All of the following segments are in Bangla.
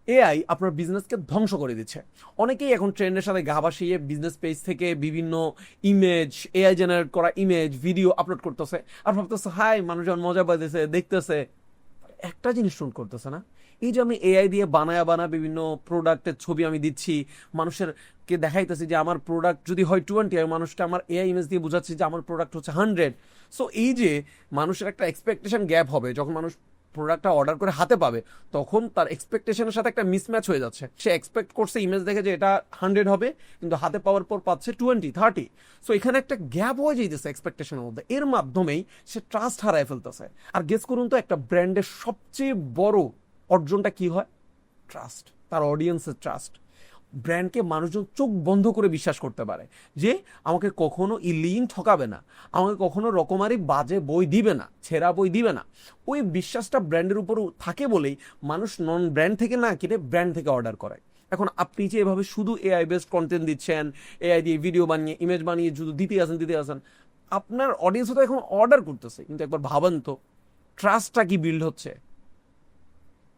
এআই আপনার বিজনেসকে ধ্বংস করে দিচ্ছে। অনেকেই এখন ট্রেন্ডের সাথে গা ভাসিয়ে বিজনেস পেজ থেকে বিভিন্ন ইমেজ, এআই জেনারেট করা ইমেজ, ভিডিও আপলোড করতেছে আর ভাবতেছে হাই মানুষজন মজা পাইতেছে, দেখতেছে। একটা জিনিস শুন করতেছে না, এই যে আমি এআই দিয়ে বানায়া বিভিন্ন প্রোডাক্টের ছবি আমি দিচ্ছি, মানুষের কে দেখাইতেছি যে আমার প্রোডাক্ট যদি হয় 20, আমি মানুষকে আমার এআই ইমেজ দিয়ে বোঝাচ্ছি যে আমার প্রোডাক্ট হচ্ছে 100। সো এই যে মানুষের একটা এক্সপেকটেশন গ্যাপ হবে, যখন মানুষ প্রোডাক্টটা অর্ডার করে হাতে পাবে তখন তার এক্সপেকটেশনের সাথে একটা মিসম্যাচ হয়ে যাচ্ছে। সে এক্সপেক্ট করছে ইমেজ দেখে যে এটা 100 হবে, কিন্তু হাতে পাওয়ার পর পাচ্ছে 20, 30। সো এখানে একটা গ্যাপ হয়ে যাইতেছে এক্সপেকটেশনের মধ্যে, এর মাধ্যমেই সে ট্রাস্ট হারায় ফেলতেছে। আর গেস করুন তো, একটা ব্র্যান্ডের সবচেয়ে বড় অর্জনটা কি হয়? ট্রাস্ট, তার অডিয়েন্সের ট্রাস্ট। ব্র্যান্ডকে মানুষজন চোখ বন্ধ করে বিশ্বাস করতে পারে যে আমাকে কখনো ইলিং ঠকাবে না, আমাকে কখনো রকমারি বাজে বই দিবে না, ছেঁড়া বই দিবে না। ওই বিশ্বাসটা ব্র্যান্ডের উপর থাকে বলেই মানুষ নন ব্র্যান্ড থেকে না কিনে ব্র্যান্ড থেকে অর্ডার করে। এখন আপনি যে এভাবে শুধু এআই বেসড কন্টেন্ট দিচ্ছেন, এআই দিয়ে ভিডিও বানিয়ে ইমেজ বানিয়ে শুধু দিতে আসেন, আপনার অডিয়েন্স তো এখন অর্ডার করতেছে, কিন্তু একবার ভাবেন তো ট্রাস্টটা কি বিল্ড হচ্ছে?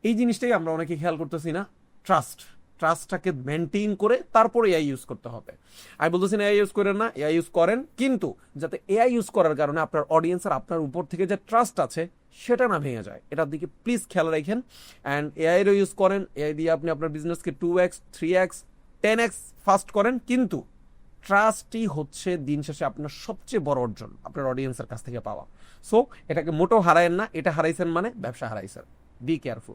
এই জিনিসটাই আমরা অনেকে খেয়াল করতেছি না। ট্রাস্ট, ট্রাস্টটাকে মেনটেন করে তারপর এআই ইউজ করতে হবে। আমি বলতেছি না এআই ইউজ করেন না, এআই ইউজ করেন, কিন্তু যাতে এআই ইউজ করার কারণে আপনার অডিয়েন্স আর আপনার উপর থেকে যে ট্রাস্ট আছে সেটা না ভেঙে যায়, এটার দিকে প্লিজ খেয়াল রাখেন। অ্যান্ড এআইরও ইউজ করেন, এআই দিয়ে আপনি আপনার বিজনেসকে 2x 3x 10x ফাস্ট করেন, কিন্তু ট্রাস্টই হচ্ছে দিন শেষে আপনার সবচেয়ে বড় অর্জন আপনার অডিয়েন্সের কাছ থেকে পাওয়া। সো এটাকে মোটেও হারায়েন না, এটা হারাইছেন মানে ব্যবসা হারাইছেন। Be careful.